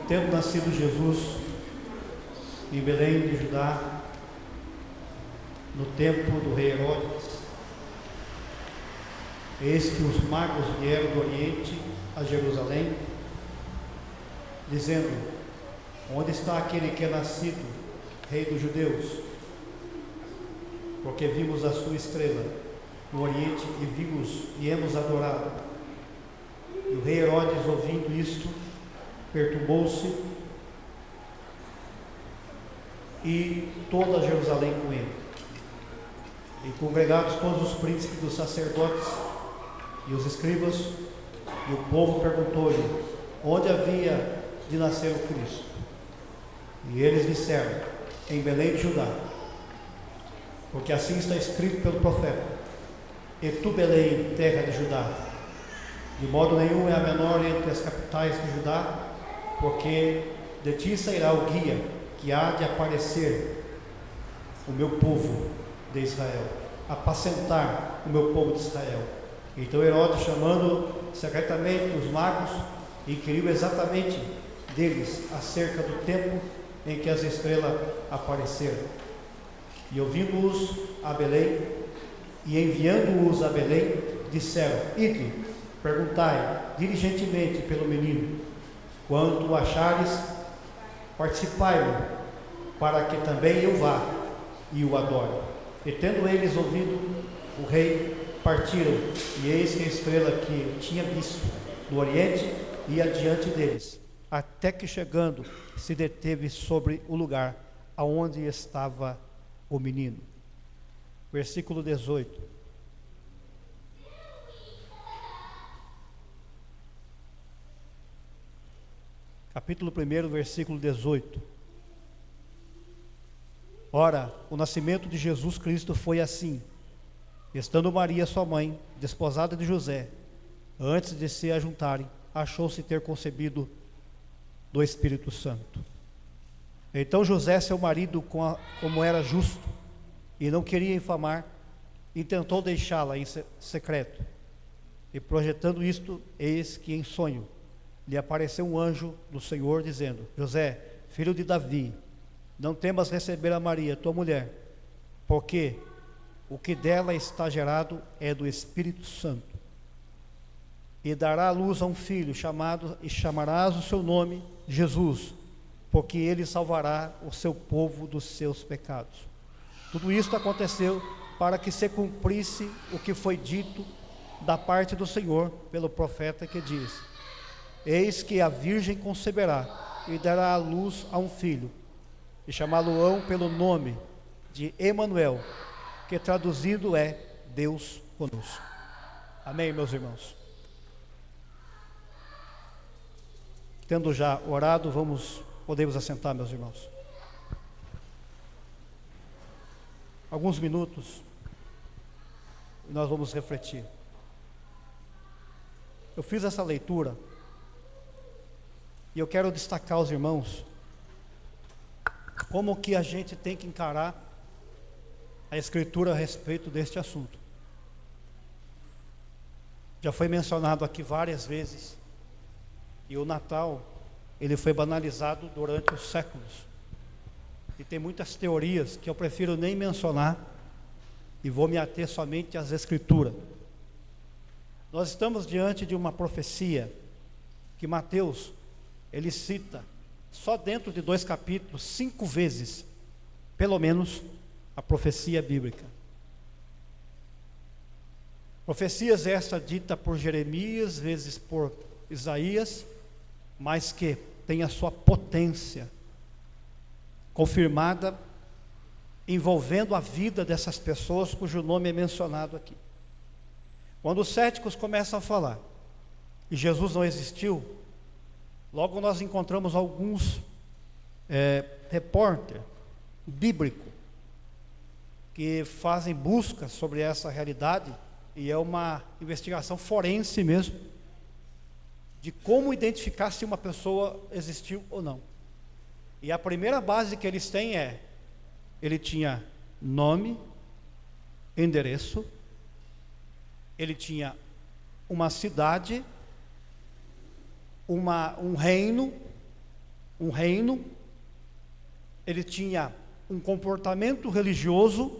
tendo nascido Jesus em Belém de Judá, no tempo do rei Herodes, eis que os magos vieram do Oriente a Jerusalém, dizendo: onde está aquele que é nascido, rei dos judeus? Porque vimos a sua estrela no Oriente e viemos adorá-lo. E o rei Herodes, ouvindo isto, perturbou-se, e toda Jerusalém com ele. E congregados todos os príncipes dos sacerdotes e os escribas, e o povo perguntou-lhe onde havia de nascer o Cristo. E eles disseram: em Belém de Judá, porque assim está escrito pelo profeta: e tu, Belém, terra de Judá, de modo nenhum é a menor entre as capitais de Judá, porque de ti sairá o guia que há de aparecer o meu povo de Israel, apacentar o meu povo de Israel. Então Herodes, chamando secretamente os magos, inquiriu exatamente deles acerca do tempo em que as estrelas apareceram. E ouvindo-os a Belém, e enviando-os a Belém, disseram: ide, perguntai diligentemente pelo menino. Quando o achares, participai-lo, para que também eu vá e o adore. E tendo eles ouvido o rei, partiram, e eis que a estrela que tinha visto no Oriente ia diante deles, até que chegando se deteve sobre o lugar aonde estava o menino. Versículo 18. Capítulo 1, versículo 18. Ora, o nascimento de Jesus Cristo foi assim: estando Maria, sua mãe, desposada de José, antes de se ajuntarem, achou-se ter concebido do Espírito Santo. Então José, seu marido, como era justo e não queria infamar, intentou deixá-la em secreto. E projetando isto, eis que em sonho lhe apareceu um anjo do Senhor, dizendo: José, filho de Davi, não temas receber a Maria, tua mulher, porque o que dela está gerado é do Espírito Santo. E dará à luz a um filho, e chamarás o seu nome Jesus, porque ele salvará o seu povo dos seus pecados. Tudo isto aconteceu para que se cumprisse o que foi dito da parte do Senhor pelo profeta, que diz: eis que a virgem conceberá e dará à luz a um filho, e chamá-lo-ão pelo nome de Emanuel, que traduzido é Deus conosco. Amém, meus irmãos? Tendo já orado, podemos assentar, meus irmãos. Alguns minutos e nós vamos refletir. Eu fiz essa leitura e eu quero destacar aos irmãos como que a gente tem que encarar a Escritura a respeito deste assunto. Já foi mencionado aqui várias vezes, e o Natal, ele foi banalizado durante os séculos, e tem muitas teorias que eu prefiro nem mencionar, e vou me ater somente às Escrituras. Nós estamos diante de uma profecia que Mateus, ele cita, só dentro de 2 capítulos, 5 vezes, pelo menos, a profecia bíblica. Profecias esta dita por Jeremias, vezes por Isaías, mas que tem a sua potência confirmada, envolvendo a vida dessas pessoas cujo nome é mencionado aqui. Quando os céticos começam a falar e Jesus não existiu, logo nós encontramos alguns repórteres bíblicos que fazem busca sobre essa realidade, e é uma investigação forense mesmo, de como identificar se uma pessoa existiu ou não. E a primeira base que eles têm ele tinha nome, endereço, ele tinha uma cidade, um reino um reino, ele tinha um comportamento religioso,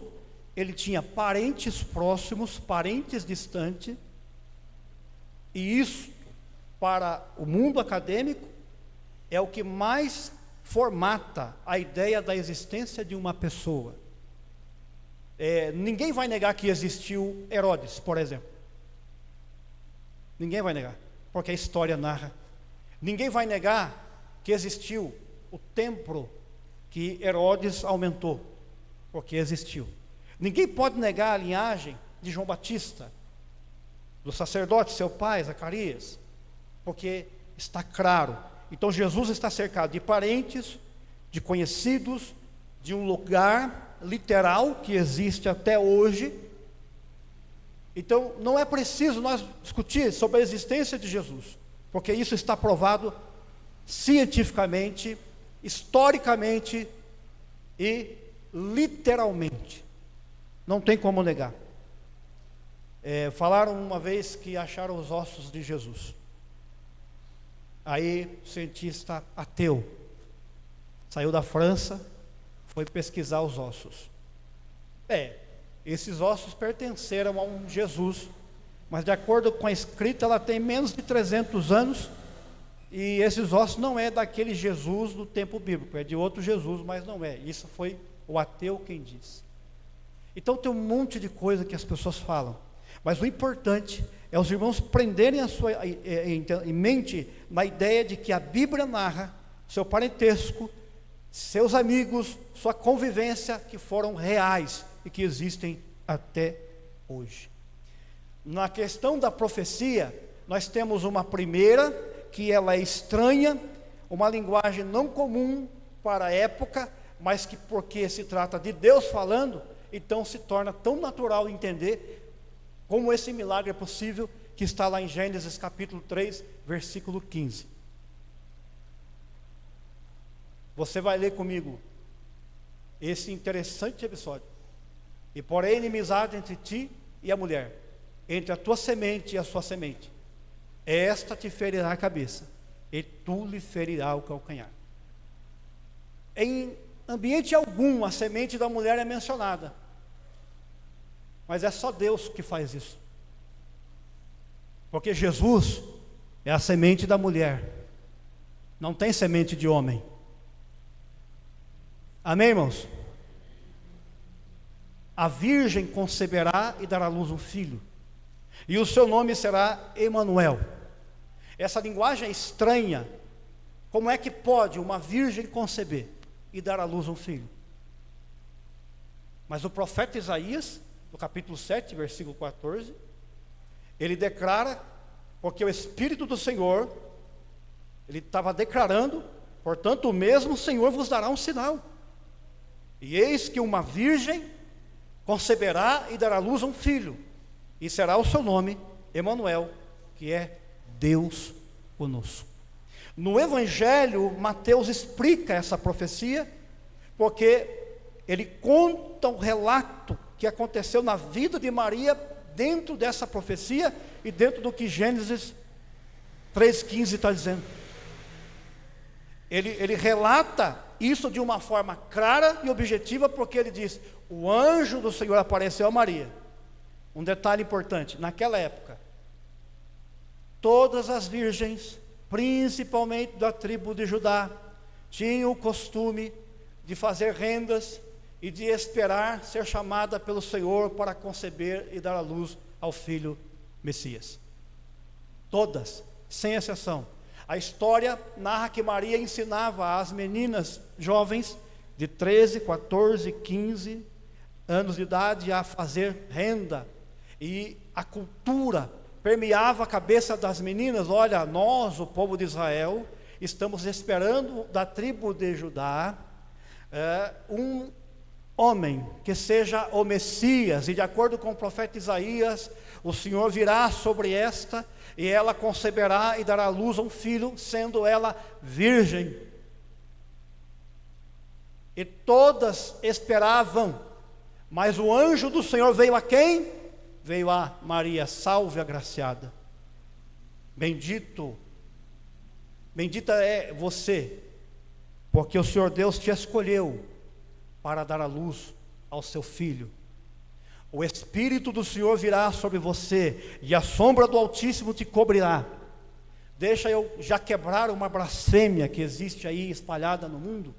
ele tinha parentes próximos, parentes distantes, e isso, para o mundo acadêmico, é o que mais formata a ideia da existência de uma pessoa. Ninguém vai negar que existiu Herodes, por exemplo. Ninguém vai negar, porque a história narra. Ninguém vai negar que existiu o templo que Herodes aumentou, porque existiu. Ninguém pode negar a linhagem de João Batista, do sacerdote, seu pai, Zacarias, porque está claro. Então Jesus está cercado de parentes, de conhecidos, de um lugar literal que existe até hoje. Então não é preciso nós discutir sobre a existência de Jesus, porque isso está provado cientificamente, historicamente e literalmente. Não tem como negar. Falaram uma vez que acharam os ossos de Jesus. Aí o cientista ateu saiu da França, foi pesquisar os ossos. Esses ossos pertenceram a um Jesus, mas de acordo com a escrita, ela tem menos de 300 anos, e esses ossos não é daquele Jesus do tempo bíblico, é de outro Jesus, mas não é. Isso foi o ateu quem disse. Então tem um monte de coisa que as pessoas falam, mas o importante é os irmãos prenderem a sua em mente na ideia de que a Bíblia narra seu parentesco, seus amigos, sua convivência, que foram reais e que existem até hoje. Na questão da profecia, nós temos uma primeira, que ela é estranha, uma linguagem não comum para a época, mas que, porque se trata de Deus falando, então se torna tão natural entender como esse milagre é possível, que está lá em Gênesis capítulo 3, versículo 15. Você vai ler comigo esse interessante episódio. E porém inimizade entre ti e a mulher, entre a tua semente e a sua semente. Esta te ferirá a cabeça, e tu lhe ferirá o calcanhar. Em ambiente algum, a semente da mulher é mencionada, mas é só Deus que faz isso, porque Jesus é a semente da mulher, não tem semente de homem. Amém, irmãos? A virgem conceberá e dará à luz um filho, e o seu nome será Emanuel. Essa linguagem é estranha. Como é que pode uma virgem conceber e dar à luz um filho? Mas o profeta Isaías, no capítulo 7, versículo 14, ele declara, porque o Espírito do Senhor, ele estava declarando, portanto o mesmo Senhor vos dará um sinal, e eis que uma virgem conceberá e dará à luz um filho, e será o seu nome Emanuel, que é Deus conosco. No Evangelho, Mateus explica essa profecia, porque ele conta um relato que aconteceu na vida de Maria, dentro dessa profecia e dentro do que Gênesis 3,15 está dizendo. Ele relata isso de uma forma clara e objetiva, porque ele diz: o anjo do Senhor apareceu a Maria. Um detalhe importante: naquela época, todas as virgens, principalmente da tribo de Judá, tinham o costume de fazer rendas e de esperar ser chamada pelo Senhor para conceber e dar à luz ao filho Messias. Todas, sem exceção. A história narra que Maria ensinava às meninas jovens de 13, 14, 15 anos de idade a fazer renda, e a cultura permeava a cabeça das meninas: olha, nós, o povo de Israel, estamos esperando da tribo de Judá um homem que seja o Messias, e de acordo com o profeta Isaías, o Senhor virá sobre esta, e ela conceberá e dará à luz a um filho, sendo ela virgem. E todas esperavam, mas o anjo do Senhor veio a quem? Veio a Maria: salve agraciada, bendita é você porque o Senhor Deus te escolheu para dar a luz ao seu filho. O Espírito do Senhor virá sobre você, e a sombra do Altíssimo te cobrirá. Deixa eu já quebrar uma blasfêmia que existe aí espalhada no mundo.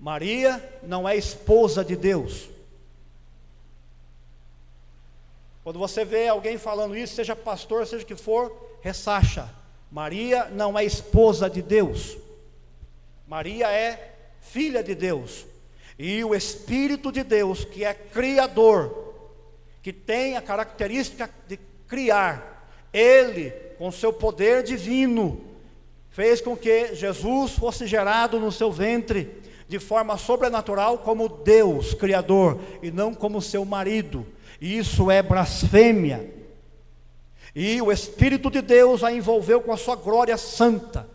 Maria não é esposa de Deus. Quando você vê alguém falando isso, seja pastor, seja o que for, ressacha. Maria não é esposa de Deus. Maria é filha de Deus. E o Espírito de Deus, que é criador, que tem a característica de criar, Ele, com seu poder divino, fez com que Jesus fosse gerado no seu ventre, de forma sobrenatural, como Deus, criador, e não como seu marido. E isso é blasfêmia. E o Espírito de Deus a envolveu com a sua glória santa,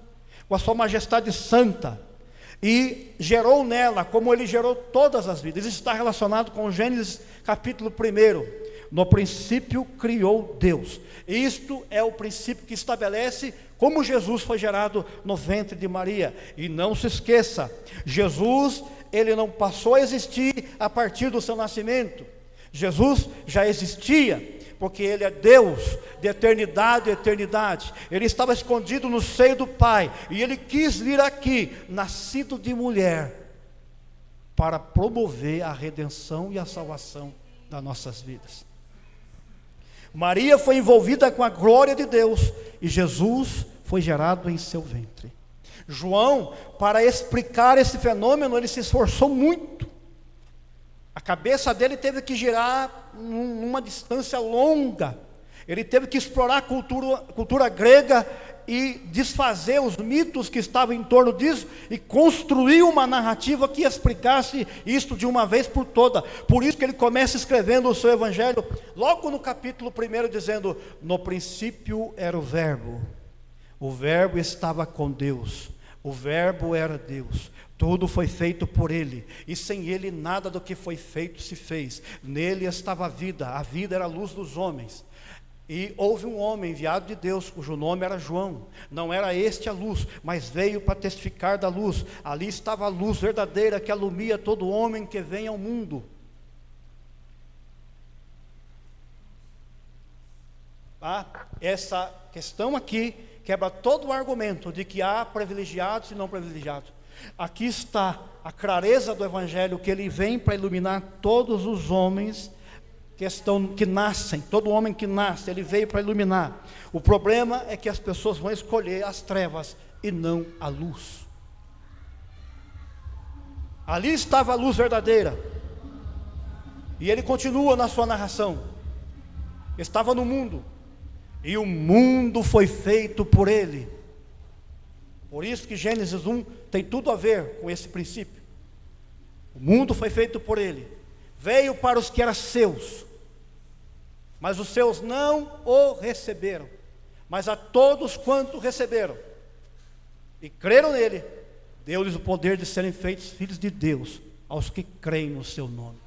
com a sua majestade santa, e gerou nela, como Ele gerou todas as vidas. Isso está relacionado com Gênesis capítulo 1. No princípio criou Deus. Isto é o princípio que estabelece como Jesus foi gerado no ventre de Maria. E não se esqueça, Jesus, Ele não passou a existir a partir do seu nascimento. Jesus já existia, porque Ele é Deus de eternidade a eternidade. Ele estava escondido no seio do Pai, e Ele quis vir aqui, nascido de mulher, para promover a redenção e a salvação das nossas vidas. Maria foi envolvida com a glória de Deus, e Jesus foi gerado em seu ventre. João, para explicar esse fenômeno, ele se esforçou muito. A cabeça dele teve que girar numa distância longa. Ele teve que explorar a cultura grega e desfazer os mitos que estavam em torno disso e construir uma narrativa que explicasse isto de uma vez por toda. Por isso que ele começa escrevendo o seu evangelho logo no capítulo 1, dizendo: no princípio era o verbo estava com Deus, o verbo era Deus. Tudo foi feito por Ele, e sem Ele nada do que foi feito se fez. Nele estava a vida era a luz dos homens. E houve um homem enviado de Deus, cujo nome era João. Não era este a luz, mas veio para testificar da luz. Ali estava a luz verdadeira que alumia todo homem que vem ao mundo. Essa questão aqui quebra todo o argumento de que há privilegiados e não privilegiados. Aqui está a clareza do Evangelho, que ele vem para iluminar todos os homens que nascem. Todo homem que nasce, ele veio para iluminar. O problema é que as pessoas vão escolher as trevas e não a luz. Ali estava a luz verdadeira, e ele continua na sua narração. Estava no mundo, e o mundo foi feito por ele. Por isso que Gênesis 1 tem tudo a ver com esse princípio. O mundo foi feito por Ele. Veio para os que eram seus, mas os seus não o receberam. Mas a todos quanto receberam e creram nele, deu-lhes o poder de serem feitos filhos de Deus, aos que creem no seu nome.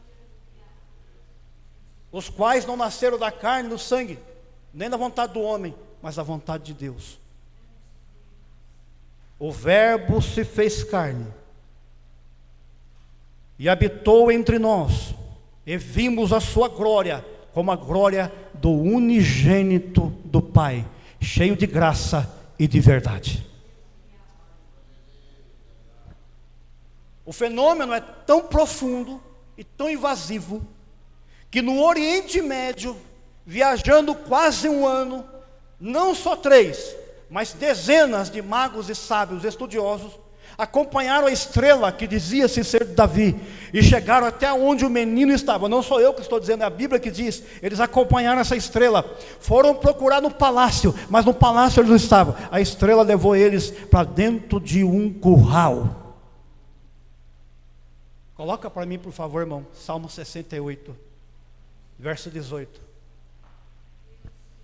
Os quais não nasceram da carne e do sangue, nem da vontade do homem, mas da vontade de Deus. O Verbo se fez carne e habitou entre nós, e vimos a sua glória, como a glória do unigênito do Pai, cheio de graça e de verdade. O fenômeno é tão profundo e tão invasivo, que no Oriente Médio, viajando quase um ano, não só 3, mas dezenas de magos e sábios estudiosos acompanharam a estrela que dizia-se ser Davi, e chegaram até onde o menino estava. Não sou eu que estou dizendo, é a Bíblia que diz. Eles acompanharam essa estrela, foram procurar no palácio, mas no palácio eles não estavam. A estrela levou eles para dentro de um curral. Coloca para mim, por favor, irmão, Salmo 68, verso 18.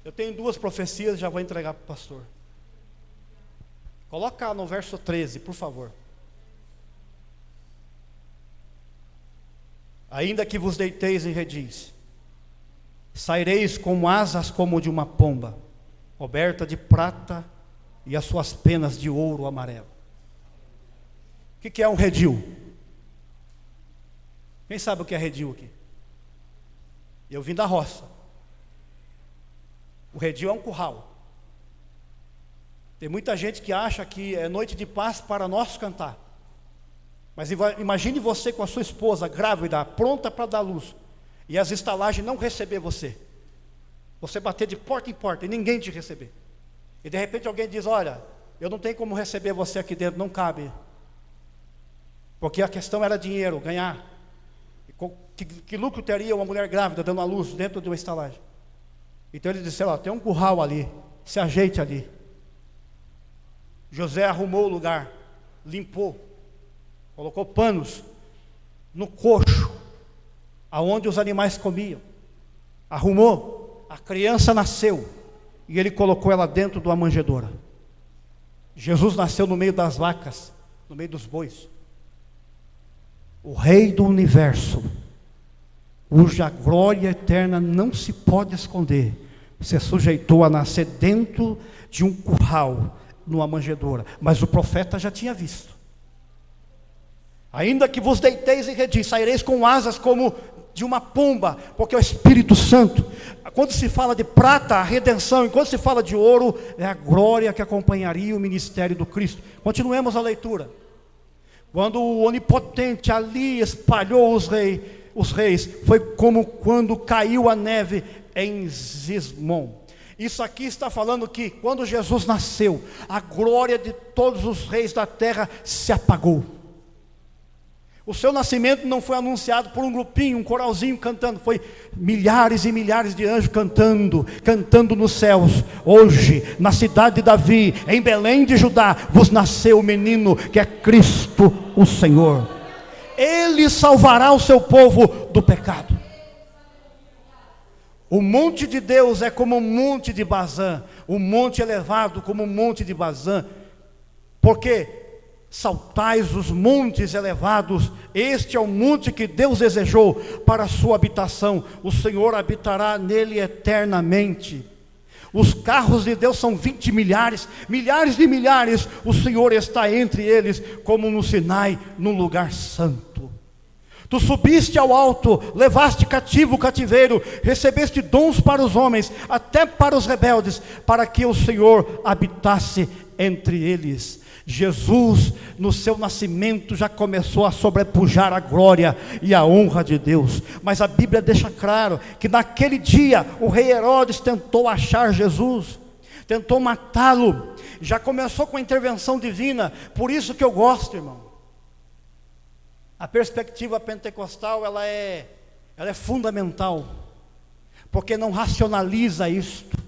Eu tenho 2 profecias, já vou entregar para o pastor. Coloca no verso 13, por favor. Ainda que vos deiteis em redis, saireis com asas como de uma pomba, coberta de prata, e as suas penas de ouro amarelo. O que é um redil? Quem sabe o que é redil aqui? Eu vim da roça. O redil é um curral. Tem muita gente que acha que é noite de paz para nós cantar. Mas imagine você com a sua esposa grávida, pronta para dar luz, e as estalagens não receber você. Você bater de porta em porta e ninguém te receber. E de repente alguém diz: olha, eu não tenho como receber você aqui dentro, não cabe. Porque a questão era dinheiro, ganhar. Que lucro teria uma mulher grávida dando a luz dentro de uma estalagem? Então eles disseram: ó, tem um curral ali, se ajeite ali. José arrumou o lugar, limpou, colocou panos no coxo, aonde os animais comiam. Arrumou, a criança nasceu, e ele colocou ela dentro de uma manjedoura. Jesus nasceu no meio das vacas, no meio dos bois. O Rei do Universo, cuja glória eterna não se pode esconder, se sujeitou a nascer dentro de um curral, numa manjedoura. Mas o profeta já tinha visto. Ainda que vos deiteis em redis, saireis com asas como de uma pomba, porque é o Espírito Santo. Quando se fala de prata, a redenção, e quando se fala de ouro, é a glória que acompanharia o ministério do Cristo. Continuemos a leitura. Quando o onipotente ali espalhou os reis, foi como quando caiu a neve em Zismon. Isso aqui está falando que quando Jesus nasceu, a glória de todos os reis da terra se apagou. O seu nascimento não foi anunciado por um grupinho, um coralzinho cantando, foi milhares e milhares de anjos cantando nos céus. Hoje, na cidade de Davi, em Belém de Judá, vos nasceu o menino que é Cristo o Senhor. Ele salvará o seu povo do pecado. O monte de Deus é como o monte de Bazã, o monte elevado como o monte de Bazã, porque saltais os montes elevados, este é o monte que Deus desejou para a sua habitação, o Senhor habitará nele eternamente. Os carros de Deus são 20 milhares, milhares de milhares, o Senhor está entre eles, como no Sinai, num lugar santo. Tu subiste ao alto, levaste cativo o cativeiro, recebeste dons para os homens, até para os rebeldes, para que o Senhor habitasse entre eles. Jesus, no seu nascimento, já começou a sobrepujar a glória e a honra de Deus. Mas a Bíblia deixa claro que naquele dia o rei Herodes tentou achar Jesus, tentou matá-lo. Já começou com a intervenção divina. Por isso que eu gosto, irmão. A perspectiva pentecostal, ela é fundamental, porque não racionaliza isto,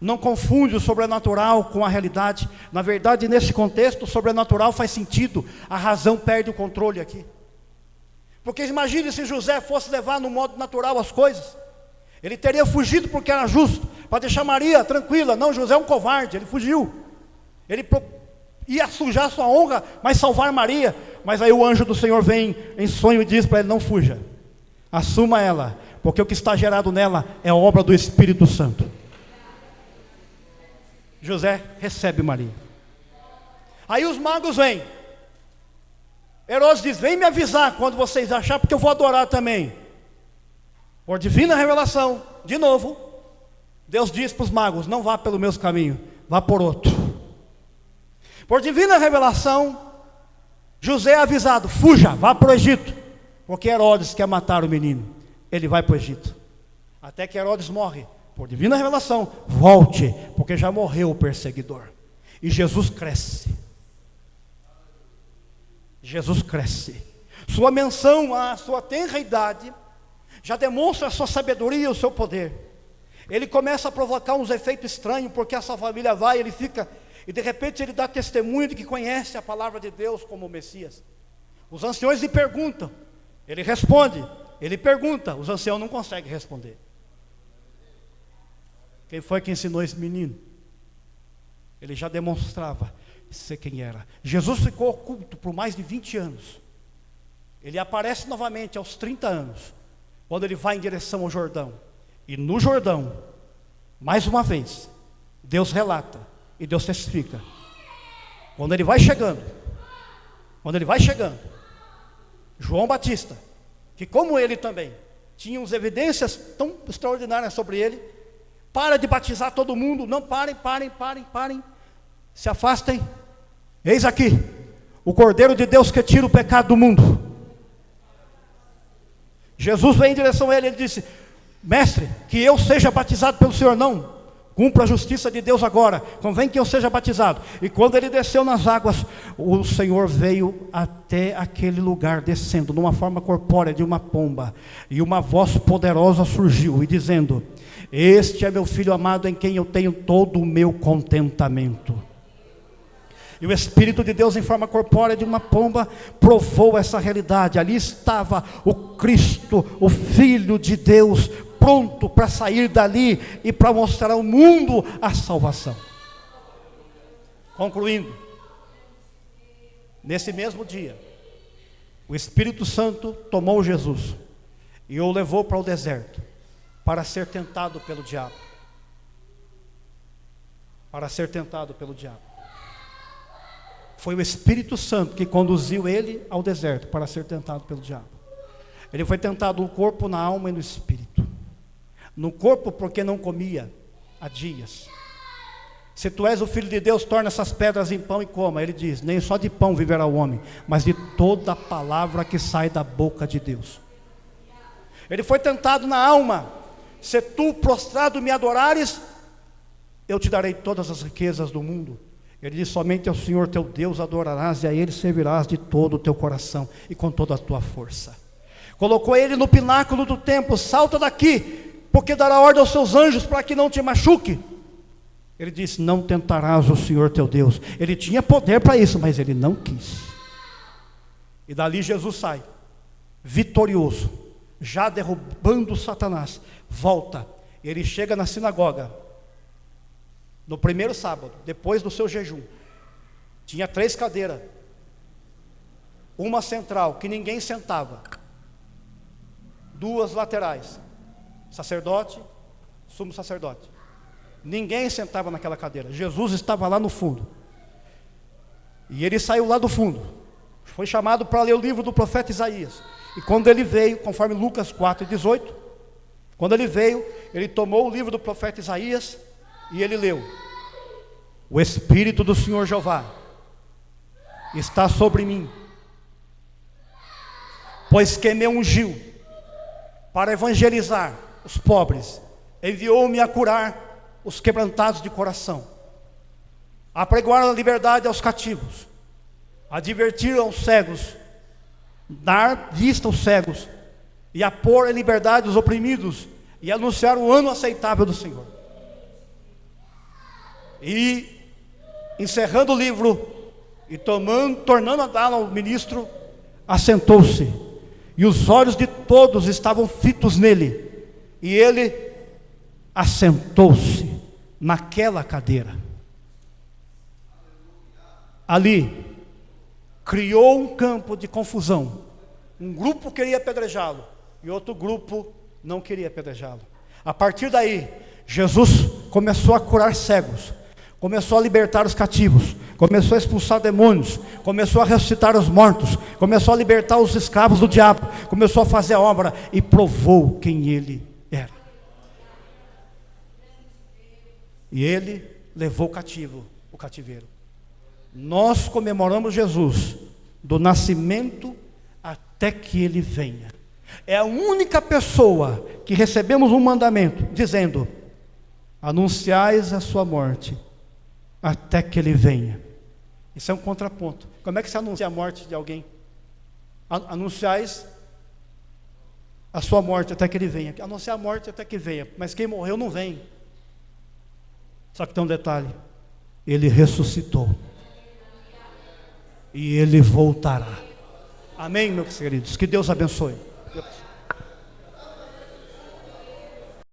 não confunde o sobrenatural com a realidade. Na verdade, nesse contexto, o sobrenatural faz sentido, a razão perde o controle aqui. Porque imagine se José fosse levar no modo natural as coisas, ele teria fugido porque era justo, para deixar Maria tranquila. Não, José é um covarde, ele fugiu, ele ia sujar sua honra, mas salvar Maria. Mas aí o anjo do Senhor vem em sonho e diz para ele: não fuja, assuma ela, porque o que está gerado nela é obra do Espírito Santo. José recebe Maria. Aí os magos vêm. Herodes diz: vem me avisar quando vocês acharem, porque eu vou adorar também. Por divina revelação, de novo, Deus diz para os magos: não vá pelo meu caminho, vá por outro. Por divina revelação, José é avisado: fuja, vá para o Egito, porque Herodes quer matar o menino. Ele vai para o Egito, até que Herodes morre. Por divina revelação, volte, porque já morreu o perseguidor. E Jesus cresce. Jesus cresce. Sua menção à sua tenra idade já demonstra a sua sabedoria e o seu poder. Ele começa a provocar uns efeitos estranhos, porque essa família vai, ele fica, e de repente ele dá testemunho de que conhece a palavra de Deus como o Messias. Os anciões lhe perguntam, ele responde. Ele pergunta, os anciãos não conseguem responder. Quem foi que ensinou esse menino? Ele já demonstrava ser quem era. Jesus ficou oculto por mais de 20 anos. Ele aparece novamente aos 30 anos, quando ele vai em direção ao Jordão. E no Jordão, mais uma vez, Deus relata e Deus testifica. Quando ele vai chegando, Quando ele vai chegando, João Batista, que como ele também, tinha umas evidências tão extraordinárias sobre ele, para de batizar todo mundo, não, parem, se afastem, eis aqui, o Cordeiro de Deus que tira o pecado do mundo. Jesus veio em direção a ele, ele disse: mestre, que eu seja batizado pelo Senhor, não, cumpra a justiça de Deus agora, convém que eu seja batizado. E quando ele desceu nas águas, o Senhor veio até aquele lugar, descendo numa forma corpórea de uma pomba, e uma voz poderosa surgiu, e dizendo: este é meu Filho amado, em quem eu tenho todo o meu contentamento. E o Espírito de Deus em forma corpórea de uma pomba provou essa realidade. Ali estava o Cristo, o Filho de Deus, pronto para sair dali e para mostrar ao mundo a salvação. Concluindo, nesse mesmo dia, o Espírito Santo tomou Jesus e o levou para o deserto, para ser tentado pelo diabo. Para ser tentado pelo diabo. Foi o Espírito Santo que conduziu ele ao deserto para ser tentado pelo diabo. Ele foi tentado no corpo, na alma e no espírito. No corpo, porque não comia há dias. Se tu és o Filho de Deus, torna essas pedras em pão e coma. Ele diz: nem só de pão viverá o homem, mas de toda a palavra que sai da boca de Deus. Ele foi tentado na alma: se tu prostrado me adorares, eu te darei todas as riquezas do mundo. Ele diz: somente ao Senhor teu Deus adorarás, e a Ele servirás de todo o teu coração e com toda a tua força. Colocou ele no pináculo do templo: salta daqui, porque dará ordem aos seus anjos para que não te machuque. Ele disse: não tentarás o Senhor teu Deus. Ele tinha poder para isso, mas ele não quis. E dali Jesus sai, vitorioso, já derrubando Satanás. Volta, ele chega na sinagoga, no primeiro sábado, depois do seu jejum. Tinha 3 cadeiras, uma central, que ninguém sentava, 2 laterais, sacerdote, sumo sacerdote. Ninguém sentava naquela cadeira. Jesus estava lá no fundo. E ele saiu lá do fundo. Foi chamado para ler o livro do profeta Isaías. E quando ele veio, conforme Lucas 4:18, quando ele veio, ele tomou o livro do profeta Isaías e ele leu: o Espírito do Senhor Jeová está sobre mim, pois que me ungiu para evangelizar os pobres, enviou-me a curar os quebrantados de coração, a pregoar a liberdade aos cativos, a divertir aos cegos, dar vista aos cegos, e a pôr em liberdade os oprimidos, e anunciar o ano aceitável do Senhor. E encerrando o livro e tornando a dar ao ministro, assentou-se, e os olhos de todos estavam fitos nele, e ele assentou-se naquela cadeira. Ali criou um campo de confusão. Um grupo queria apedrejá-lo e outro grupo não queria apedrejá-lo. A partir daí, Jesus começou a curar cegos, começou a libertar os cativos, começou a expulsar demônios, começou a ressuscitar os mortos, começou a libertar os escravos do diabo, começou a fazer a obra e provou quem ele era. E ele levou cativo o cativeiro. Nós comemoramos Jesus do nascimento até que ele venha. É a única pessoa que recebemos um mandamento dizendo: anunciais a sua morte até que ele venha. Isso é um contraponto. Como é que se anuncia a morte de alguém? Anunciais a sua morte até que ele venha. Anunciar a morte até que venha. Mas quem morreu não vem. Só que tem um detalhe: ele ressuscitou e ele voltará. Amém, meus queridos? Que Deus abençoe.